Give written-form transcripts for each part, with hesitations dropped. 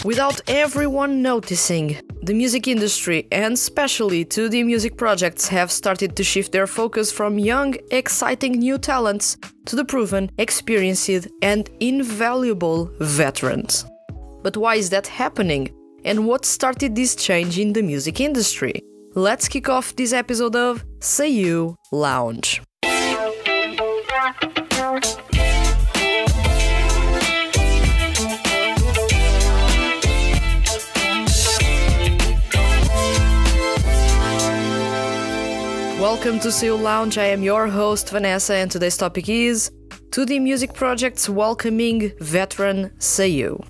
Without everyone noticing, the music industry and especially 2D music projects have started to shift their focus from young, exciting new talents to the proven, experienced and invaluable veterans. But why is that happening? And what started this change in the music industry? Let's kick off this episode of Seiyu Lounge. Welcome to Seiyu Lounge, I am your host Vanessa and today's topic is 2D music projects welcoming veteran Seiyu.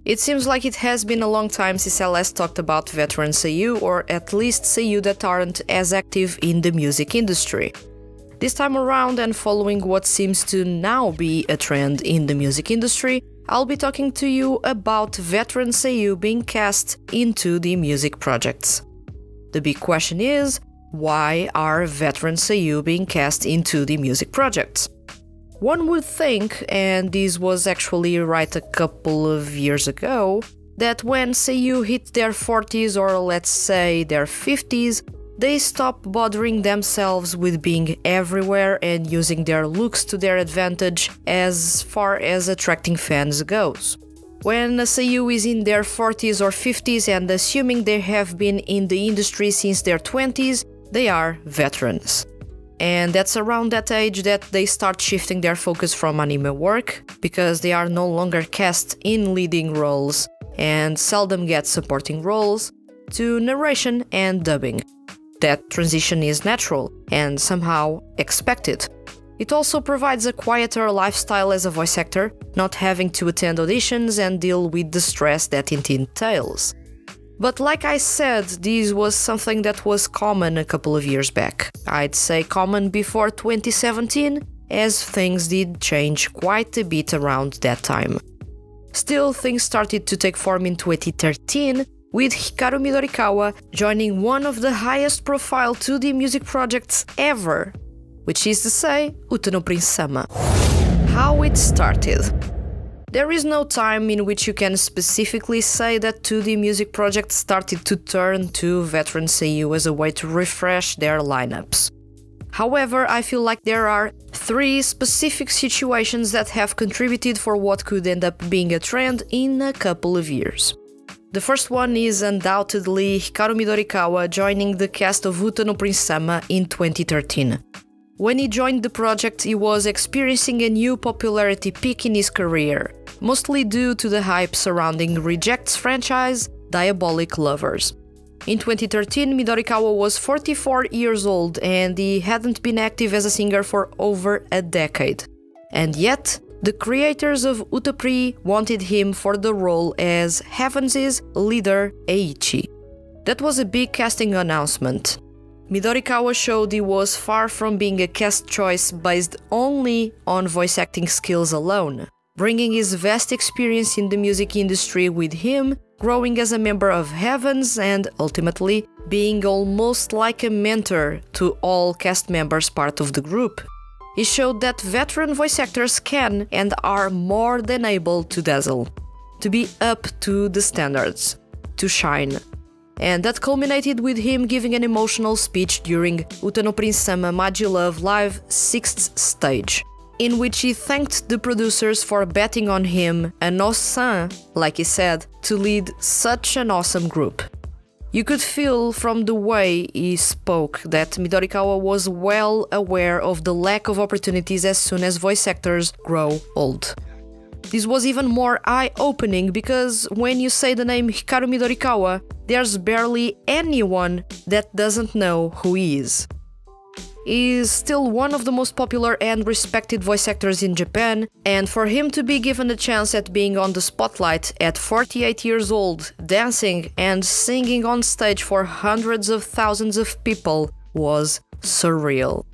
It seems like it has been a long time since I last talked about veteran Seiyu, or at least Seiyu that aren't as active in the music industry. This time around, and following what seems to now be a trend in the music industry, I'll be talking to you about veteran Seiyu being cast into the music projects. The big question is, why are veteran Seiyu being cast into the music projects? One would think, and this was actually right a couple of years ago, that when Seiyu hit their 40s or let's say their 50s, they stop bothering themselves with being everywhere and using their looks to their advantage as far as attracting fans goes. When a Seiyu is in their 40s or 50s and assuming they have been in the industry since their 20s, they are veterans. And that's around that age that they start shifting their focus from anime work, because they are no longer cast in leading roles and seldom get supporting roles, to narration and dubbing. That transition is natural and somehow expected. It also provides a quieter lifestyle as a voice actor, not having to attend auditions and deal with the stress that it entails. But like I said, this was something that was common a couple of years back. I'd say common before 2017, as things did change quite a bit around that time. Still, things started to take form in 2013, with Hikaru Midorikawa joining one of the highest profile 2D music projects ever, which is to say, Uta no Prince-sama. How it started. There is no time in which you can specifically say that 2D music projects started to turn to veteran Seiyu as a way to refresh their lineups. However, I feel like there are three specific situations that have contributed for what could end up being a trend in a couple of years. The first one is undoubtedly Hikaru Midorikawa joining the cast of Uta no Prince-sama in 2013. When he joined the project, he was experiencing a new popularity peak in his career, mostly due to the hype surrounding Reject's franchise, Diabolik Lovers. In 2013, Midorikawa was 44 years old and he hadn't been active as a singer for over a decade. And yet, the creators of Utapri wanted him for the role as Heaven's leader Eiichi. That was a big casting announcement. Midorikawa showed he was far from being a cast choice based only on voice acting skills alone, bringing his vast experience in the music industry with him, growing as a member of Heavens and ultimately being almost like a mentor to all cast members part of the group. He showed that veteran voice actors can and are more than able to dazzle, to be up to the standards, to shine. And that culminated with him giving an emotional speech during Uta no Prince-sama Magilove Live 6th stage, in which he thanked the producers for betting on him and Osan, like he said, to lead such an awesome group. You could feel from the way he spoke that Midorikawa was well aware of the lack of opportunities as soon as voice actors grow old. This was even more eye-opening because when you say the name Hikaru Midorikawa, there's barely anyone that doesn't know who he is. He is still one of the most popular and respected voice actors in Japan, and for him to be given a chance at being on the spotlight at 48 years old, dancing and singing on stage for hundreds of thousands of people was surreal.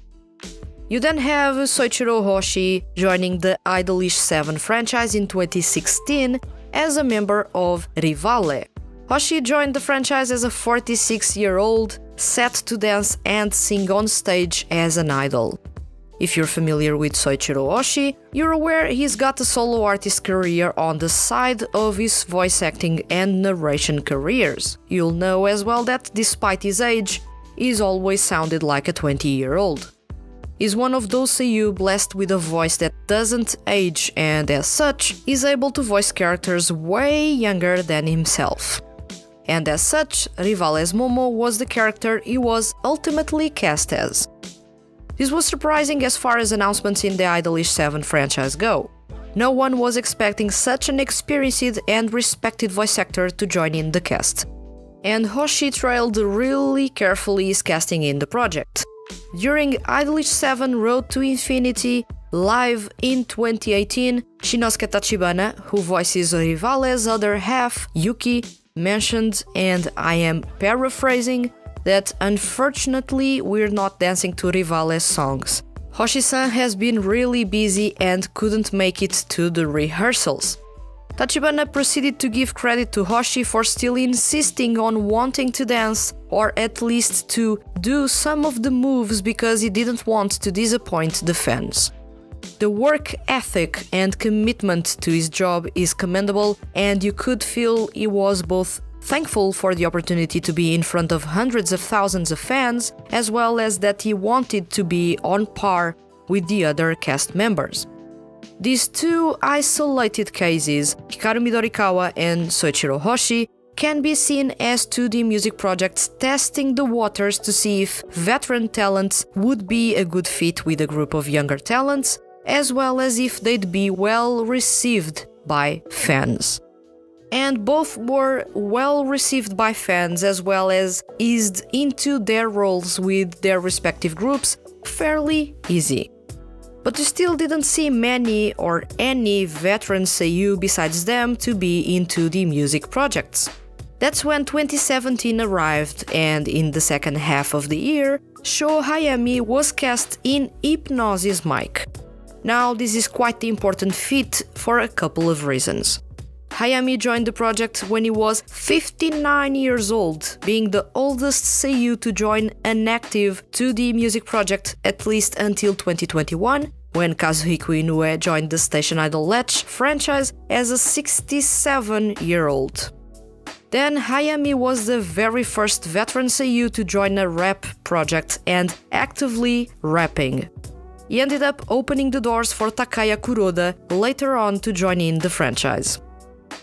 You then have Soichiro Hoshi joining the Idolish 7 franchise in 2016 as a member of Rivale. Hoshi joined the franchise as a 46-year-old, set to dance and sing on stage as an idol. If you're familiar with Soichiro Oshii, you're aware he's got a solo artist career on the side of his voice acting and narration careers. You'll know as well that despite his age, he's always sounded like a 20-year-old. He's one of those seiyuu blessed with a voice that doesn't age and as such is able to voice characters way younger than himself. And as such, Rivales Momo was the character he was ultimately cast as. This was surprising as far as announcements in the Idolish 7 franchise go. No one was expecting such an experienced and respected voice actor to join in the cast. And Hoshi trailed really carefully his casting in the project. During Idolish 7 Road to Infinity live in 2018, Shinosuke Tachibana, who voices Rivales' other half, Yuki, mentioned, and I am paraphrasing, that unfortunately we're not dancing to Rivales' songs. Hoshi-san has been really busy and couldn't make it to the rehearsals. Tachibana proceeded to give credit to Hoshi for still insisting on wanting to dance, or at least to do some of the moves because he didn't want to disappoint the fans. The work ethic and commitment to his job is commendable, and you could feel he was both thankful for the opportunity to be in front of hundreds of thousands of fans, as well as that he wanted to be on par with the other cast members. These two isolated cases, Hikaru Midorikawa and Soichiro Hoshi, can be seen as 2D music projects testing the waters to see if veteran talents would be a good fit with a group of younger talents, as well as if they'd be well received by fans. And both were well received by fans as well as eased into their roles with their respective groups fairly easy. But you still didn't see many or any veteran seiyuu besides them to be in 2D music projects. That's when 2017 arrived, and in the second half of the year, Sho Hayami was cast in Hypnosis Mic. Now, this is quite the important feat for a couple of reasons. Hayami joined the project when he was 59 years old, being the oldest seiyuu to join an active 2D music project at least until 2021, when Kazuhiko Inoue joined the Station Idol Latch franchise as a 67-year-old. Then Hayami was the very first veteran seiyuu to join a rap project and actively rapping. He ended up opening the doors for Takaya Kuroda later on to join in the franchise.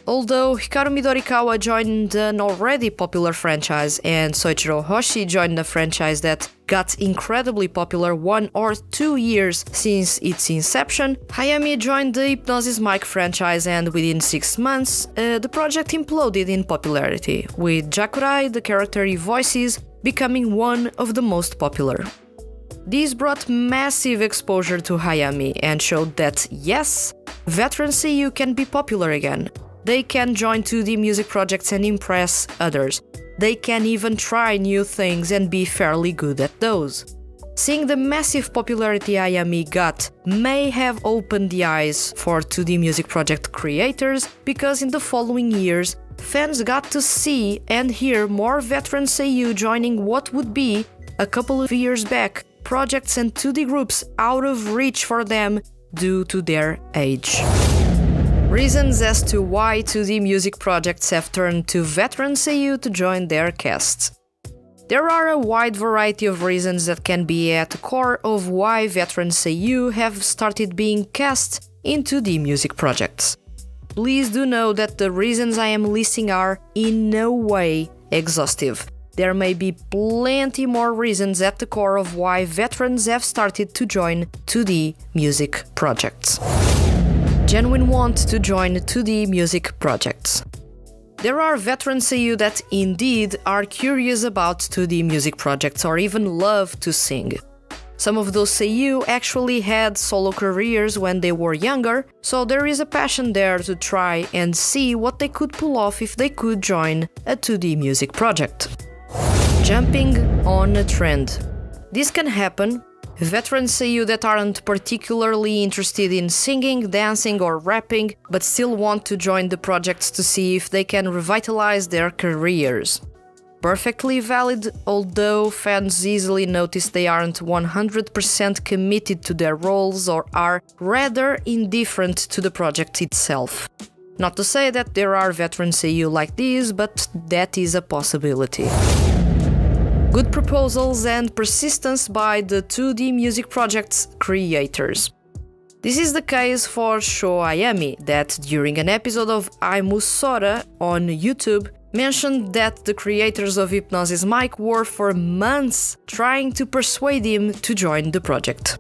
Although Hikaru Midorikawa joined an already popular franchise and Soichiro Hoshi joined a franchise that got incredibly popular 1 or 2 years since its inception, Hayami joined the Hypnosis Mic franchise, and within 6 months, the project imploded in popularity, with Jakurai, the character he voices, becoming one of the most popular. This brought massive exposure to Hayami and showed that, yes, veteran seiyuu can be popular again. They can join 2D music projects and impress others. They can even try new things and be fairly good at those. Seeing the massive popularity Hayami got may have opened the eyes for 2D music project creators, because in the following years, fans got to see and hear more veteran seiyuu joining what would be, a couple of years back, projects and 2D groups out of reach for them due to their age. Reasons as to why 2D music projects have turned to veteran seiyuu to join their casts. There are a wide variety of reasons that can be at the core of why veteran seiyuu have started being cast in 2D music projects. Please do know that the reasons I am listing are in no way exhaustive. There may be plenty more reasons at the core of why veterans have started to join 2D music projects. Genuine want to join 2D music projects. There are veteran seiyuu that indeed are curious about 2D music projects or even love to sing. Some of those seiyuu actually had solo careers when they were younger, so there is a passion there to try and see what they could pull off if they could join a 2D music project. Jumping on a trend. This can happen. Veteran seiyuu that aren't particularly interested in singing, dancing or rapping, but still want to join the projects to see if they can revitalize their careers. Perfectly valid, although fans easily notice they aren't 100% committed to their roles or are rather indifferent to the project itself. Not to say that there are veteran seiyuu like these, but that is a possibility. Good proposals and persistence by the 2D music project's creators. This is the case for Sho Hayami, that during an episode of Aimu Sora on YouTube mentioned that the creators of Hypnosis Mic were for months trying to persuade him to join the project.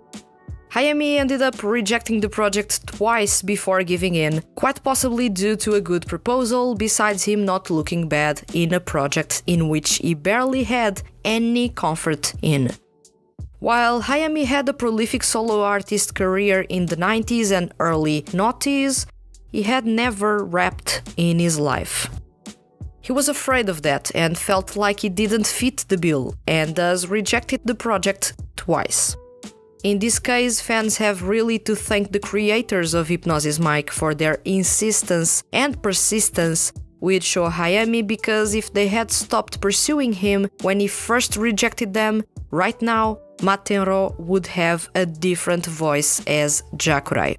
Hayami ended up rejecting the project twice before giving in, quite possibly due to a good proposal, besides him not looking bad in a project in which he barely had any comfort in. While Hayami had a prolific solo artist career in the 90s and early noughties, he had never rapped in his life. He was afraid of that and felt like he didn't fit the bill, and thus rejected the project twice. In this case, fans have really to thank the creators of Hypnosis Mic for their insistence and persistence with Sho Hayami, because if they had stopped pursuing him when he first rejected them, right now Matenro would have a different voice as Jakurai.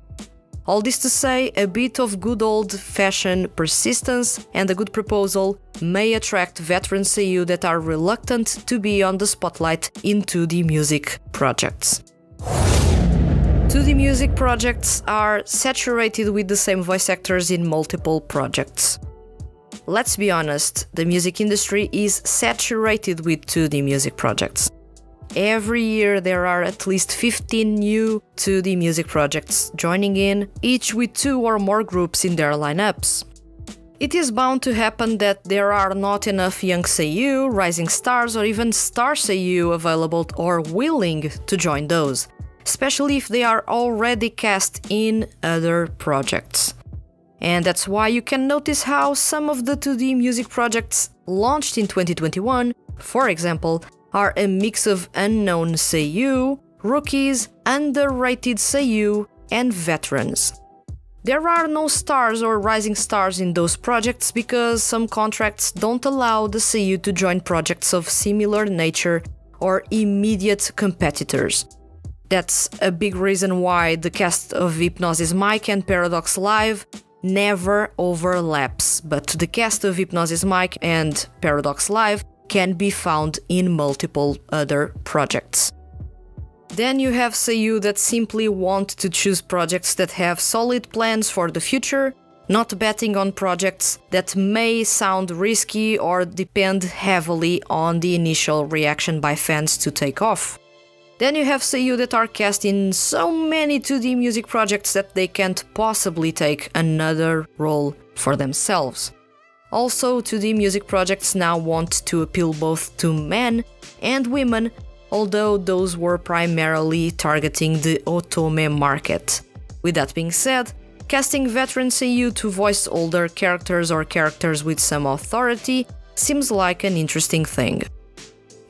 All this to say, a bit of good old-fashioned persistence and a good proposal may attract veteran seiyuu that are reluctant to be on the spotlight in 2D music projects. 2D music projects are saturated with the same voice actors in multiple projects. Let's be honest, the music industry is saturated with 2D music projects. Every year there are at least 15 new 2D music projects joining in, each with 2 or more groups in their lineups. It is bound to happen that there are not enough young seiyuu, rising stars, or even star seiyuu available or willing to join those, especially if they are already cast in other projects. And that's why you can notice how some of the 2D music projects launched in 2021, for example, are a mix of unknown seiyuu, rookies, underrated seiyuu, and veterans. There are no stars or rising stars in those projects because some contracts don't allow the seiyuu to join projects of similar nature or immediate competitors. That's a big reason why the cast of Hypnosis Mic and Paradox Live never overlaps, but the cast of Hypnosis Mic and Paradox Live can be found in multiple other projects. Then you have seiyuu that simply want to choose projects that have solid plans for the future, not betting on projects that may sound risky or depend heavily on the initial reaction by fans to take off. Then you have seiyuu that are cast in so many 2D music projects that they can't possibly take another role for themselves. Also, 2D music projects now want to appeal both to men and women, although those were primarily targeting the otome market. With that being said, casting veteran seiyuu to voice older characters or characters with some authority seems like an interesting thing.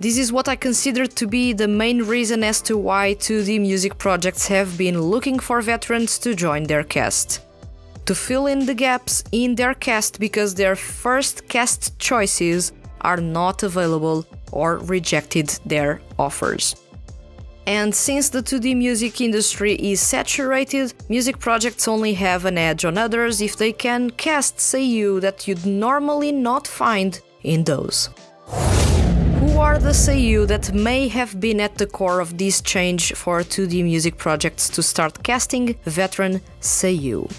This is what I consider to be the main reason as to why 2D music projects have been looking for veterans to join their cast. To fill in the gaps in their cast because their first cast choices are not available or rejected their offers. And since the 2D music industry is saturated, music projects only have an edge on others if they can cast seiyuu that you'd normally not find in those. Who are the seiyuu that may have been at the core of this change for 2D music projects to start casting veteran seiyuu?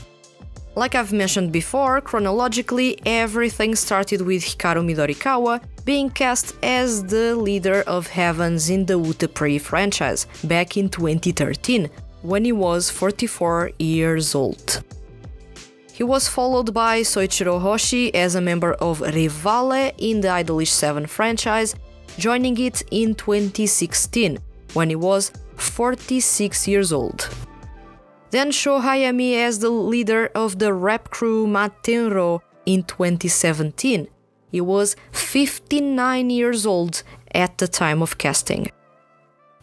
Like I've mentioned before, chronologically everything started with Hikaru Midorikawa being cast as the leader of Heavens in the Utapri franchise back in 2013, when he was 44 years old. He was followed by Soichiro Hoshi as a member of Rivale in the Idolish 7 franchise, joining it in 2016, when he was 46 years old. Then Sho Hayami as the leader of the rap crew Matenro in 2017. He was 59 years old at the time of casting.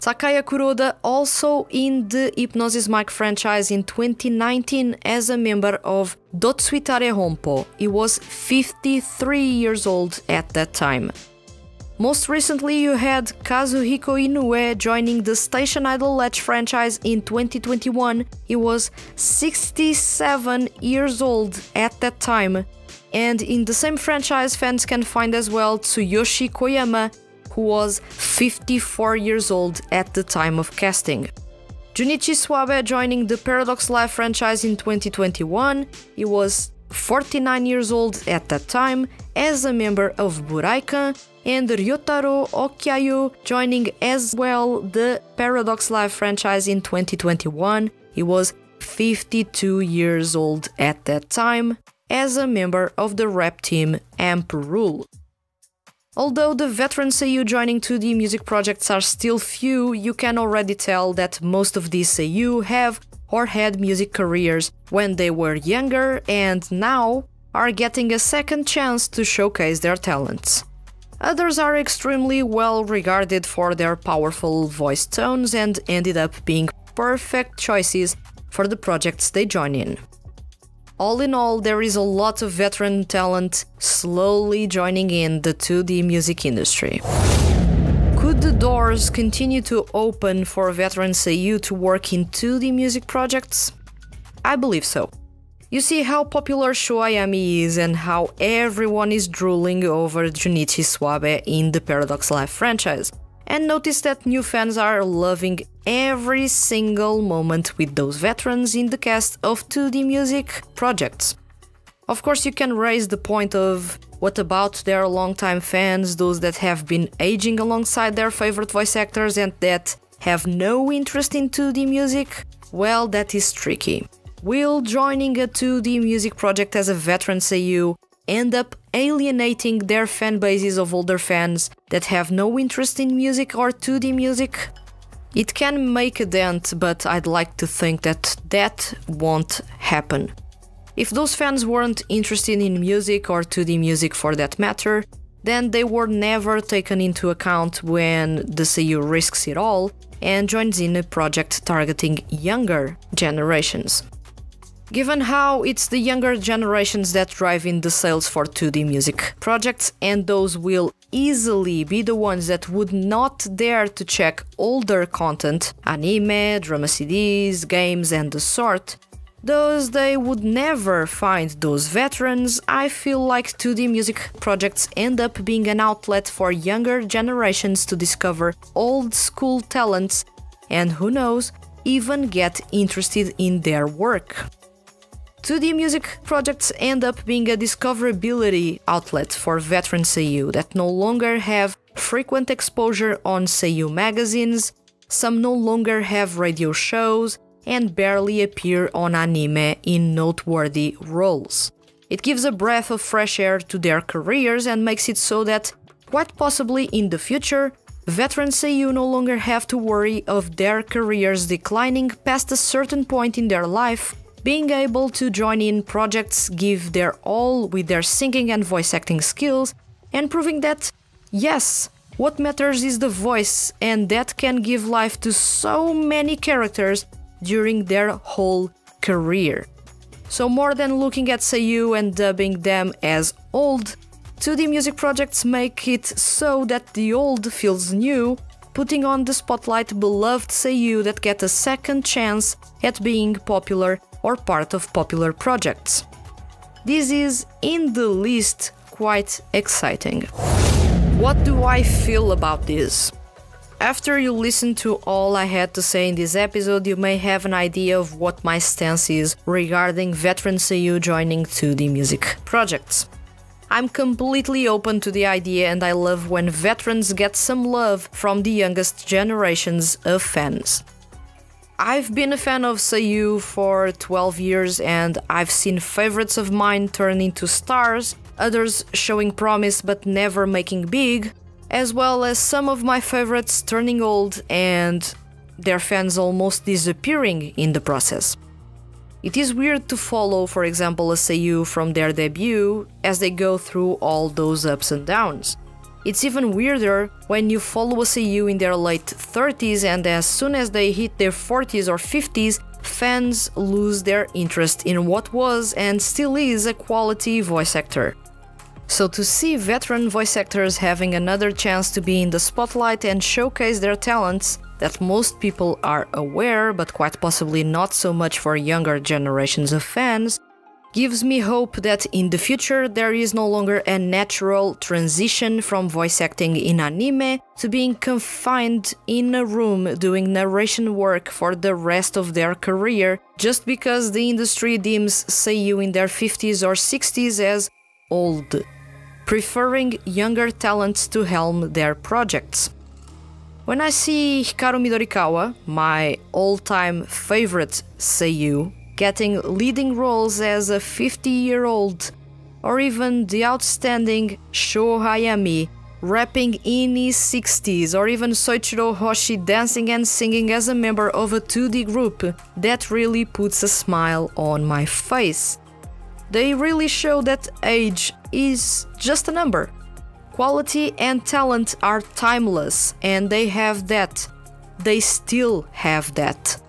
Takaya Kuroda also in the Hypnosis Mic franchise in 2019 as a member of Dotsuitare Honpo. He was 53 years old at that time. Most recently, you had Kazuhiko Inoue joining the Station Idol Latch franchise in 2021. He was 67 years old at that time. And in the same franchise, fans can find as well Tsuyoshi Koyama, who was 54 years old at the time of casting. Junichi Suabe joining the Paradox Live franchise in 2021. He was 49 years old at that time as a member of Buraikan, and Ryotaro Okyayu joining as well the Paradox Live franchise in 2021. He was 52 years old at that time as a member of the rap team Amp Rule. Although the veteran seiyuu joining 2D music projects are still few, you can already tell that most of these seiyuu have or had music careers when they were younger and now are getting a second chance to showcase their talents. Others are extremely well regarded for their powerful voice tones and ended up being perfect choices for the projects they join in. All in all, there is a lot of veteran talent slowly joining in the 2D music industry. Could the doors continue to open for veteran seiyuu to work in 2D music projects? I believe so. You see how popular Sho Ayami is and how everyone is drooling over Junichi Suabe in the Paradox Live franchise. And notice that new fans are loving every single moment with those veterans in the cast of 2D music projects. Of course, you can raise the point of what about their longtime fans, those that have been aging alongside their favorite voice actors and that have no interest in 2D music? Well, that is tricky. Will joining a 2D music project as a veteran seiyuu end up alienating their fan bases of older fans that have no interest in music or 2D music? It can make a dent, but I'd like to think that that won't happen. If those fans weren't interested in music or 2D music for that matter, then they were never taken into account when the seiyuu risks it all and joins in a project targeting younger generations. Given how it's the younger generations that drive in the sales for 2D music projects, and those will easily be the ones that would not dare to check older content, anime, drama CDs, games and the sort, thus they would never find those veterans, I feel like 2D music projects end up being an outlet for younger generations to discover old school talents and, who knows, even get interested in their work. 2D music projects end up being a discoverability outlet for veteran seiyuu that no longer have frequent exposure on seiyuu magazines, some no longer have radio shows, and barely appear on anime in noteworthy roles. It gives a breath of fresh air to their careers and makes it so that, quite possibly in the future, veteran seiyuu no longer have to worry of their careers declining past a certain point in their life. Being able to join in projects, give their all with their singing and voice acting skills, and proving that, yes, what matters is the voice, and that can give life to so many characters during their whole career. So more than looking at seiyuu and dubbing them as old, 2D music projects make it so that the old feels new, putting on the spotlight beloved seiyuu that get a second chance at being popular or part of popular projects. This is, in the least, quite exciting. What do I feel about this? After you listen to all I had to say in this episode, you may have an idea of what my stance is regarding veteran seiyuu joining 2D music projects. I'm completely open to the idea and I love when veterans get some love from the youngest generations of fans. I've been a fan of seiyuu for 12 years and I've seen favorites of mine turn into stars, others showing promise but never making big, as well as some of my favorites turning old and their fans almost disappearing in the process. It is weird to follow, for example, a seiyuu from their debut as they go through all those ups and downs. It's even weirder when you follow a seiyuu in their late 30s and as soon as they hit their 40s or 50s, fans lose their interest in what was and still is a quality voice actor. So to see veteran voice actors having another chance to be in the spotlight and showcase their talents that most people are aware, but quite possibly not so much for younger generations of fans, gives me hope that in the future there is no longer a natural transition from voice acting in anime to being confined in a room doing narration work for the rest of their career just because the industry deems seiyuu in their 50s or 60s as old, preferring younger talents to helm their projects. When I see Hikaru Midorikawa, my all-time favorite seiyuu, getting leading roles as a 50-year-old, or even the outstanding Sho Hayami rapping in his 60s, or even Soichiro Hoshi dancing and singing as a member of a 2D group, that really puts a smile on my face. They really show that age is just a number. Quality and talent are timeless, and they have that. They still have that.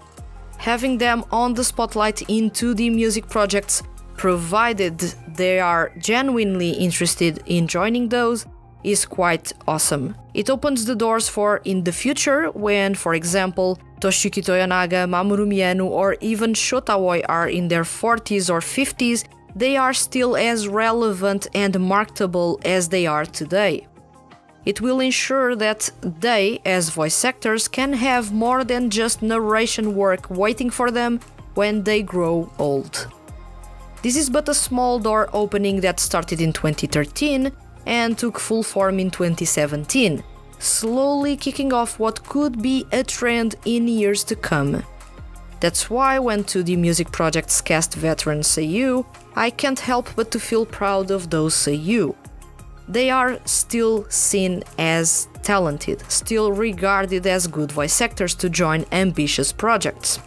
Having them on the spotlight in 2D music projects, provided they are genuinely interested in joining those, is quite awesome. It opens the doors for in the future when, for example, Toshiyuki Toyonaga, Mamoru Miyano, or even Shota Aoi are in their 40s or 50s, they are still as relevant and marketable as they are today. It will ensure that they, as voice actors, can have more than just narration work waiting for them when they grow old. This is but a small door opening that started in 2013 and took full form in 2017, slowly kicking off what could be a trend in years to come. That's why when 2D music projects cast veteran seiyuu, I can't help but to feel proud of those seiyuu. They are still seen as talented, still regarded as good voice actors to join ambitious projects.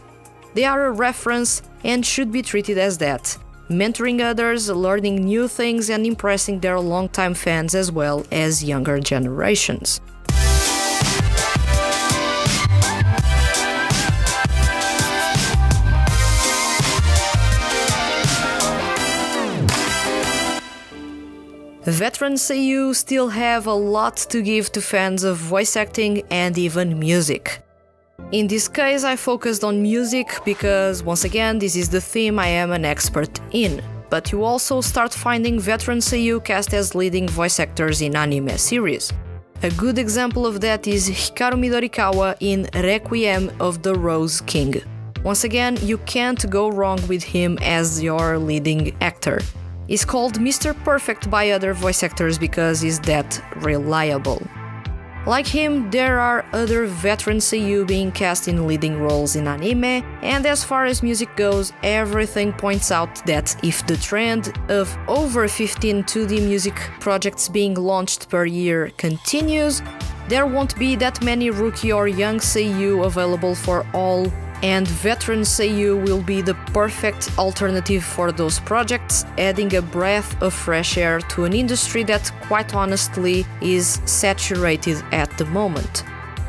They are a reference and should be treated as that, mentoring others, learning new things and impressing their longtime fans as well as younger generations. Veteran seiyuu still have a lot to give to fans of voice acting and even music. In this case, I focused on music because, once again, this is the theme I am an expert in. But you also start finding veteran seiyuu cast as leading voice actors in anime series. A good example of that is Hikaru Midorikawa in Requiem of the Rose King. Once again, you can't go wrong with him as your leading actor. He's called Mr. Perfect by other voice actors because he's that reliable. Like him, there are other veteran seiyuu being cast in leading roles in anime, and as far as music goes, everything points out that if the trend of over 15 2D music projects being launched per year continues, there won't be that many rookie or young seiyuu available for all, and veteran seiyuu will be the perfect alternative for those projects, adding a breath of fresh air to an industry that, quite honestly, is saturated at the moment.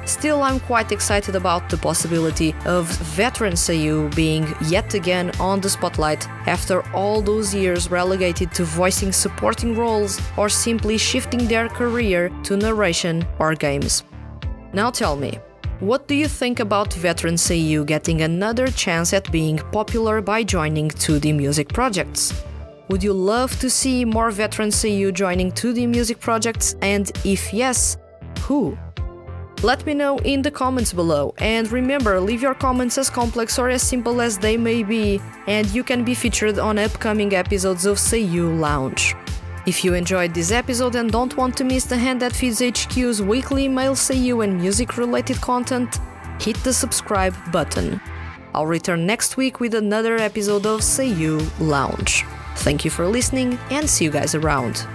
Still, I'm quite excited about the possibility of veteran seiyuu being yet again on the spotlight after all those years relegated to voicing supporting roles or simply shifting their career to narration or games. Now tell me, what do you think about veteran seiyuu getting another chance at being popular by joining 2D music projects? Would you love to see more veteran seiyuu joining 2D music projects, and if yes, who? Let me know in the comments below, and remember, leave your comments as complex or as simple as they may be, and you can be featured on upcoming episodes of Seiyuu Lounge. If you enjoyed this episode and don't want to miss the Hand That Feeds HQ's weekly email seiyuu and music-related content, hit the subscribe button. I'll return next week with another episode of Seiyuu Lounge. Thank you for listening and see you guys around.